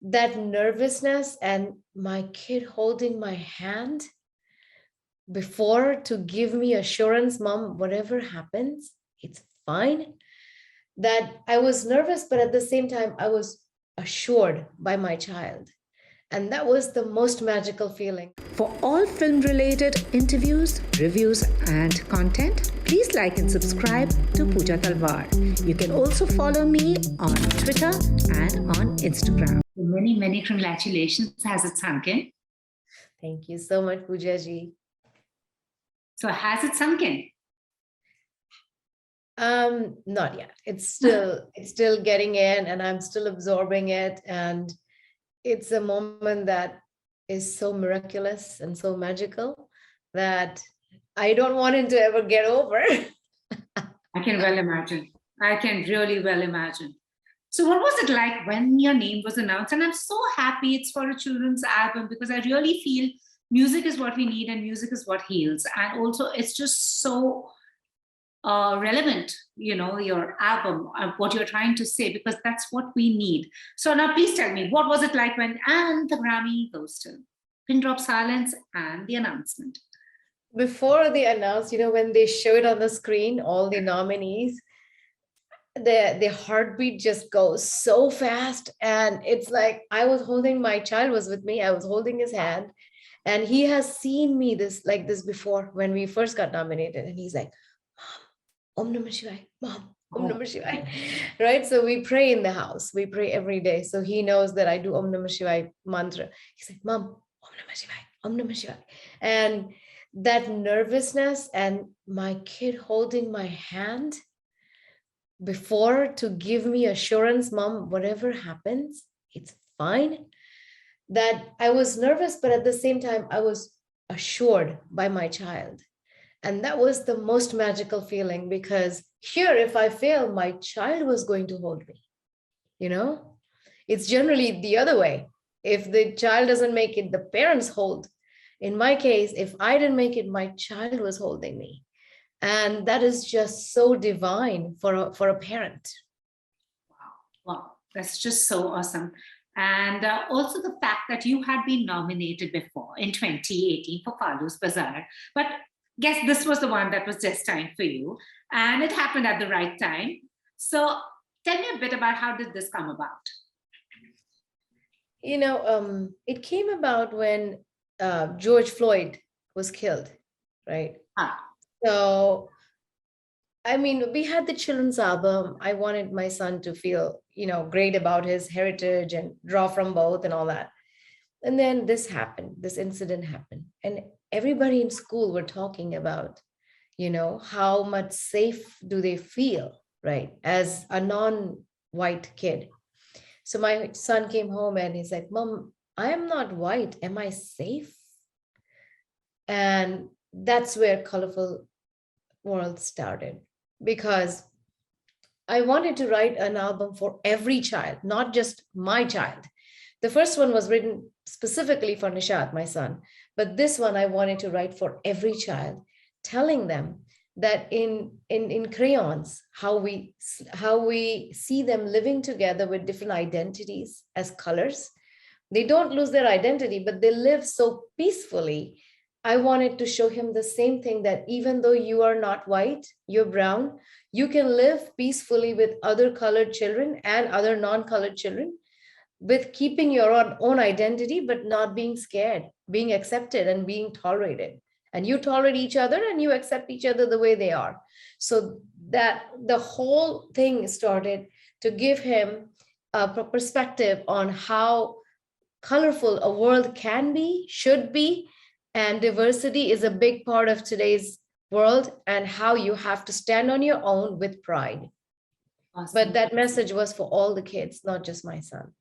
that nervousness and my kid holding my hand before to give me assurance, Mom, whatever happens, it's fine. That I was nervous, but at the same time, I was assured by my child. And that was the most magical feeling. For all film related interviews, reviews, and content, please like and subscribe to Puja Talwar. You can also follow me on Twitter and on Instagram. Many, many congratulations. Has it sunk in? Thank you so much, Puja ji. So has it sunk in? Not yet. It's still getting in, and I'm still absorbing it. And it's a moment that is so miraculous and so magical that I don't want it to ever get over. I can well imagine. I can really well imagine. So what was it like when your name was announced? And I'm so happy it's for a children's album, because I really feel music is what we need and music is what heals. And also it's just so relevant, your album, what you're trying to say, because that's what we need. So now please tell me, what was it like when, and the Grammy goes to pin drop silence and the announcement? Before they announced, when they showed on the screen, all the nominees, the heartbeat just goes so fast. And it's like, I was holding, my child was with me, I was holding his hand, and he has seen me like this before when we first got nominated. And he's like, Mom, Om Namah Shivaya, Mom, Om Namah Shivaya, right? So we pray in the house, we pray every day. So he knows that I do Om Namah Shivaya mantra. He's like, Mom, Om Namah Shivaya, Om Namah Shivaya. And that nervousness and my kid holding my hand before to give me assurance, Mom, whatever happens, it's fine. That I was nervous, but at the same time, I was assured by my child. And that was the most magical feeling, because here, if I fail, my child was going to hold me. It's generally the other way. If the child doesn't make it, the parents hold. In my case, if I didn't make it, my child was holding me. And that is just so divine for a parent. Wow, that's just so awesome. And also the fact that you had been nominated before in 2018 for Falu Bazaar, but guess this was the one that was destined for you, and it happened at the right time. So tell me a bit about, how did this come about? It came about when George Floyd was killed, right? So, we had the children's album. I wanted my son to feel, great about his heritage and draw from both and all that. And then this happened, this incident happened. And everybody in school were talking about, how much safe do they feel, right? As a non-white kid. So my son came home and he's like, Mom, I am not white. Am I safe? And that's where Colourful World started, because I wanted to write an album for every child, not just my child. The first one was written specifically for Nishad, my son, but this one I wanted to write for every child, telling them that in crayons, how we see them living together with different identities as colors. They don't lose their identity, but they live so peacefully. I wanted to show him the same thing, that even though you are not white, you're brown, you can live peacefully with other colored children and other non-colored children, with keeping your own identity, but not being scared, being accepted and being tolerated. And you tolerate each other and you accept each other the way they are. So that the whole thing started to give him a perspective on how colorful a world can be, should be, and diversity is a big part of today's world, and how you have to stand on your own with pride. Awesome. But that message was for all the kids, not just my son.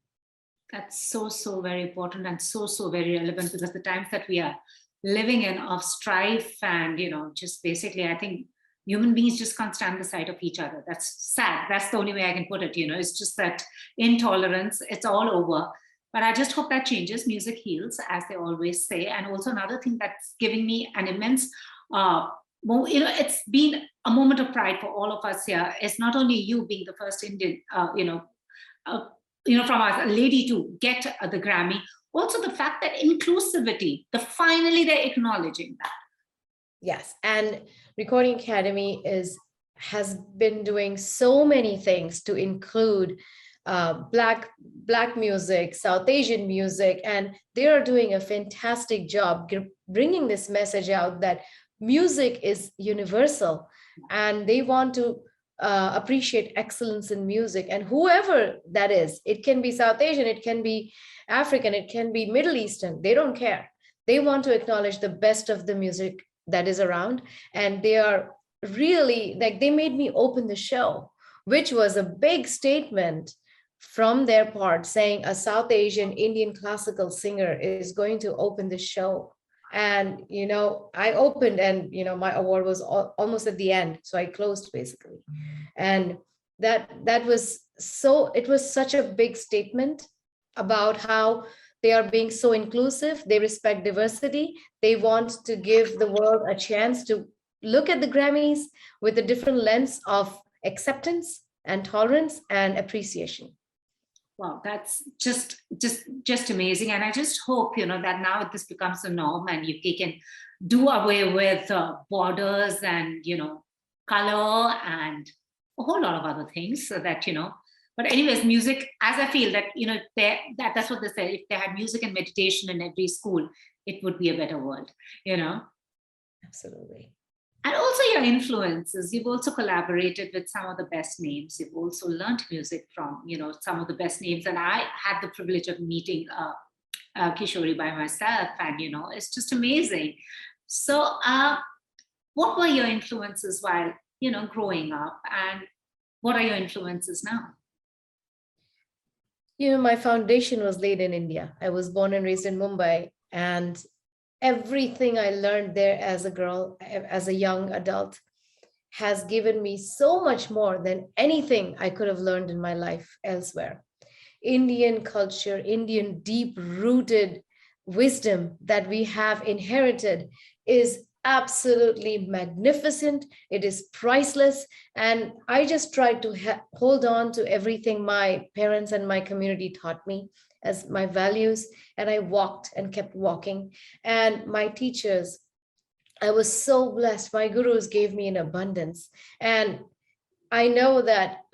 That's so very important and so very relevant, because the times that we are living in of strife and, just basically, I think human beings just can't stand the sight of each other. That's sad. That's the only way I can put it. It's just that intolerance, it's all over. But I just hope that changes. Music heals, as they always say. And also another thing that's giving me an immense, it's been a moment of pride for all of us here. It's not only you being the first Indian, from us, a lady to get the Grammy. Also the fact that inclusivity, finally they're acknowledging that. Yes, and Recording Academy has been doing so many things to include black music, South Asian music, and they are doing a fantastic job bringing this message out that music is universal, and they want to appreciate excellence in music. And whoever that is, it can be South Asian, it can be African, it can be Middle Eastern, they don't care. They want to acknowledge the best of the music that is around. And they are really, like, they made me open the show, which was a big statement from their part, saying a South Asian Indian classical singer is going to open the show. And, I opened, and, my award was almost at the end. So I closed basically. And that was it was such a big statement about how they are being so inclusive. They respect diversity. They want to give the world a chance to look at the Grammys with a different lens of acceptance and tolerance and appreciation. Wow, that's just amazing. And I just hope, that now this becomes a norm and you can do away with borders and, color and a whole lot of other things, so that, but anyways, music, as I feel that, that's what they say, if they had music and meditation in every school, it would be a better world, Absolutely. And also your influences. You've also collaborated with some of the best names. You've also learned music from, some of the best names. And I had the privilege of meeting Kishori by myself, and, it's just amazing. So what were your influences while, growing up, and what are your influences now? My foundation was laid in India. I was born and raised in Mumbai, and everything I learned there as a girl, as a young adult, has given me so much more than anything I could have learned in my life elsewhere. Indian culture, Indian deep-rooted wisdom that we have inherited is absolutely magnificent. It is priceless. And I just tried to hold on to everything my parents and my community taught me as my values. And I walked and kept walking. And my teachers, I was so blessed. My gurus gave me in abundance. And I know that,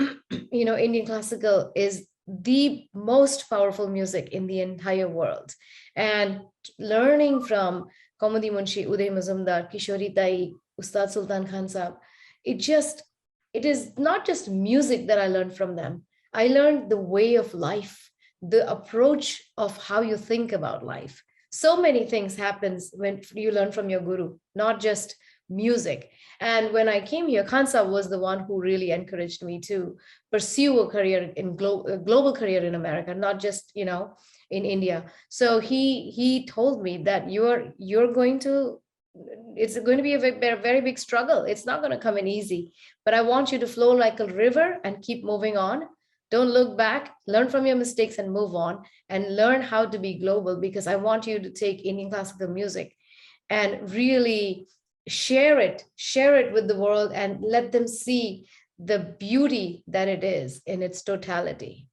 Indian classical is the most powerful music in the entire world. And learning from Kaumudi Munshi, Uday Mazumdar, Kishori Tai, Ustad Sultan Khan Sahab, it is not just music that I learned from them. I learned the way of life, the approach of how you think about life. So many things happens when you learn from your guru, not just music. And when I came here, Khan Sahab was the one who really encouraged me to pursue a career in global career in America, not just, in India. So he told me that it's going to be a very big struggle. It's not going to come in easy, but I want you to flow like a river and keep moving on. Don't look back, learn from your mistakes and move on, and learn how to be global, because I want you to take Indian classical music and really share it with the world and let them see the beauty that it is in its totality.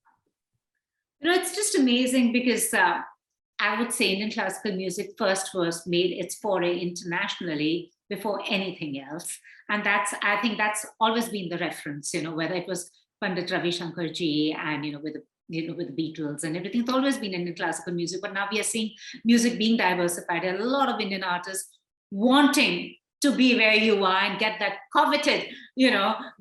It's just amazing because I would say Indian classical music first was made its foray internationally before anything else. And I think that's always been the reference, whether it was Pandit Ravi Shankar ji and, with the Beatles and everything, it's always been Indian classical music. But now we are seeing music being diversified. There are a lot of Indian artists wanting to be where you are and get that coveted,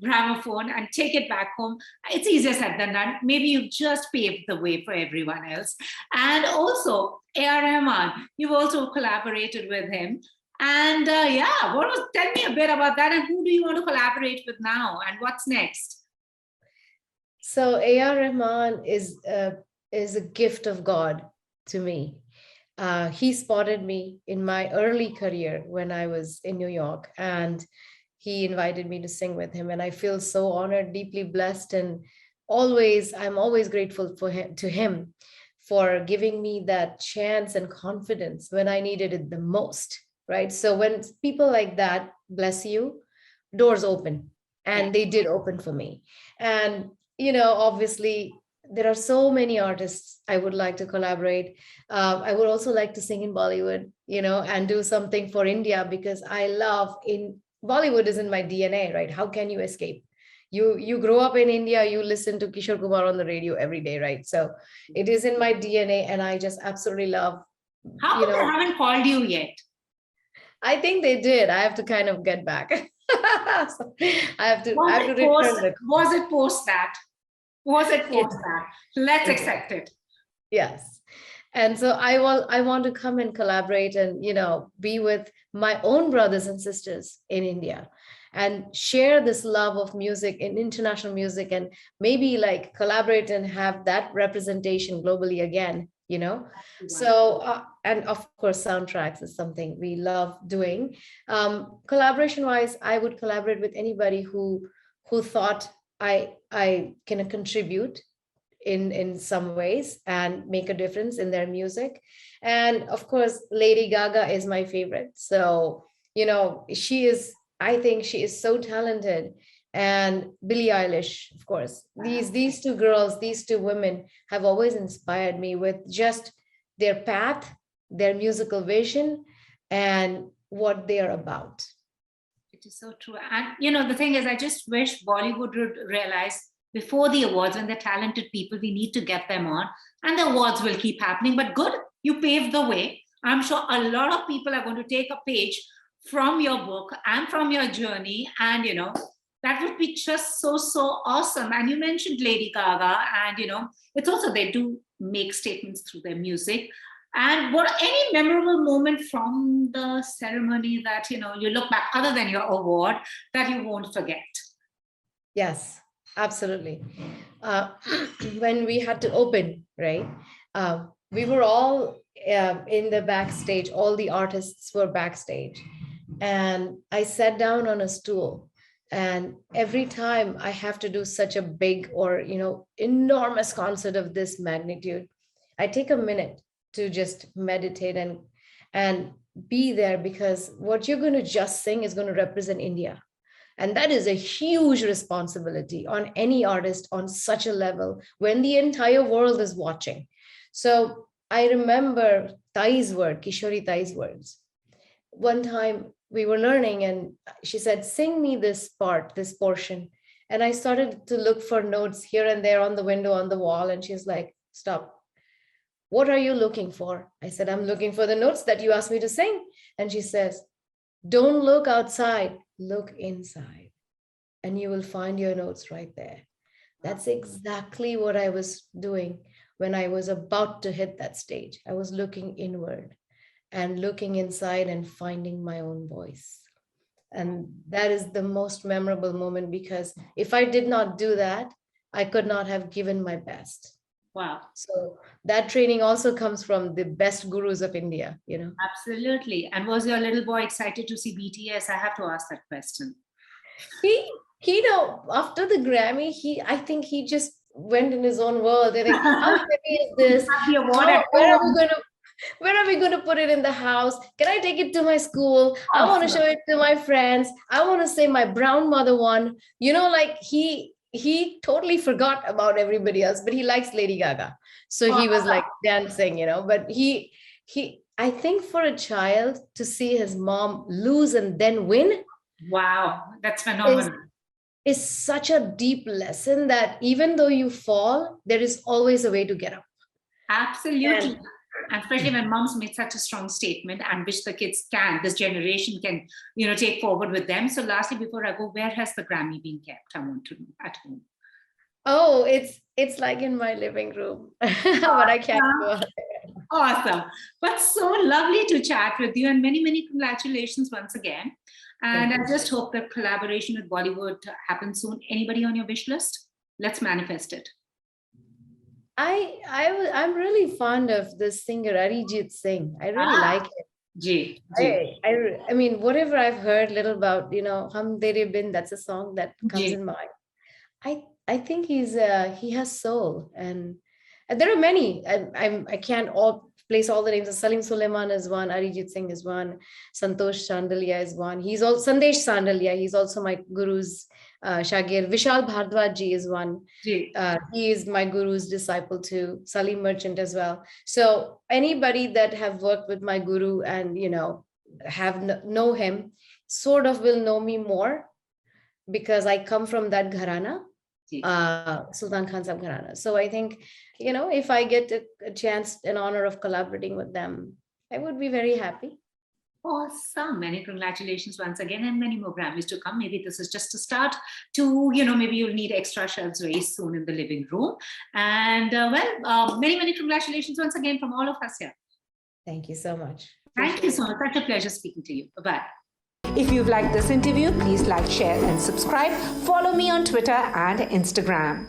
gramophone and take it back home. It's easier said than done. Maybe you've just paved the way for everyone else. And also AR Rahman, you've also collaborated with him. And tell me a bit about that, and who do you want to collaborate with now, and what's next? So AR Rahman is a gift of God to me. He spotted me in my early career when I was in New York, and he invited me to sing with him. And I feel so honored, deeply blessed, and I'm always grateful to him for giving me that chance and confidence when I needed it the most, right? So when people like that bless you, doors open, and they did open for me. And, obviously there are so many artists I would like to collaborate. I would also like to sing in Bollywood, and do something for India, because I love in Bollywood is in my DNA, right? How can you escape? You grow up in India, you listen to Kishore Kumar on the radio every day, right? So it is in my DNA, and I just absolutely love, How come they haven't called you yet? I think they did. I have to kind of get back. So I have to Was return it. Was it post that? Was it post that? Let's accept it. Yes. And so I want to come and collaborate and, be with my own brothers and sisters in India and share this love of music in international music, and maybe like collaborate and have that representation globally again. So, and of course, soundtracks is something we love doing. Collaboration wise, I would collaborate with anybody who thought I can contribute in some ways and make a difference in their music. And of course, Lady Gaga is my favorite. So, I think she is so talented. And Billie Eilish, of course. These two girls, these two women have always inspired me with just their path, their musical vision, and what they are about. It is so true. And the thing is, I just wish Bollywood would realize before the awards, when they're talented people, we need to get them on, and the awards will keep happening. But good, you paved the way. I'm sure a lot of people are going to take a page from your book and from your journey, and that would be just so awesome. And you mentioned Lady Gaga, and it's also they do make statements through their music. And what any memorable moment from the ceremony that you look back, other than your award, that you won't forget? Yes, absolutely. When we had to open, right? We were all in the backstage. All the artists were backstage, and I sat down on a stool. And every time I have to do such a big or enormous concert of this magnitude, I take a minute to just meditate and be there, because what you're going to just sing is going to represent India. And that is a huge responsibility on any artist on such a level when the entire world is watching. So I remember Kishori Tai's words. One time we were learning and she said, sing me this part, this portion. And I started to look for notes here and there on the window, on the wall. And she's like, stop. What are you looking for? I said, I'm looking for the notes that you asked me to sing. And she says, don't look outside, look inside, and you will find your notes right there. That's exactly what I was doing when I was about to hit that stage. I was looking inward and looking inside and finding my own voice. And that is the most memorable moment, because if I did not do that, I could not have given my best. Wow. So that training also comes from the best gurus of India, Absolutely. And was your little boy excited to see BTS? I have to ask that question. He after the Grammy, I think he just went in his own world. And like, how heavy is this? Where are we going to put it in the house? Can I take it to my school? I want to show it to my friends. I want to say my brown mother won. Like he totally forgot about everybody else, but he likes Lady Gaga. So he was like dancing, but I think for a child to see his mom lose and then win. Wow, that's phenomenal. Is such a deep lesson that even though you fall, there is always a way to get up. Absolutely. And especially when moms made such a strong statement, and which the kids this generation can, take forward with them. So lastly, before I go, where has the Grammy been kept? I want to know at home. Oh, it's like in my living room, but I can't go out there. Awesome. But so lovely to chat with you, and many, many congratulations once again. And I just hope that collaboration with Bollywood happens soon. Anybody on your wish list? Let's manifest it. I'm really fond of this singer Arijit Singh. I really like it. I mean, whatever I've heard little about, Hum Tere Bin, that's a song that comes in mind. I think he has soul, and there are many. I can't all place all the names. Salim Suleiman is one, Arijit Singh is one, Santosh Chandalia is one. He's also Sandesh Chandalia. He's also my guru's Shagir. Vishal Bhardwaj ji is one. He is my guru's disciple too. Salim Merchant as well. So anybody that have worked with my guru and, know him sort of will know me more because I come from that gharana, Sultan Khan Sahab gharana. So I think, if I get a chance, an honor of collaborating with them, I would be very happy. Awesome. Many congratulations once again, and many more Grammys to come. Maybe this is just a start to, maybe you'll need extra shelves very soon in the living room. And many, many congratulations once again from all of us here. Thank you so much. Thank you so much. Such a pleasure speaking to you. Bye-bye. If you've liked this interview, please like, share, and subscribe. Follow me on Twitter and Instagram.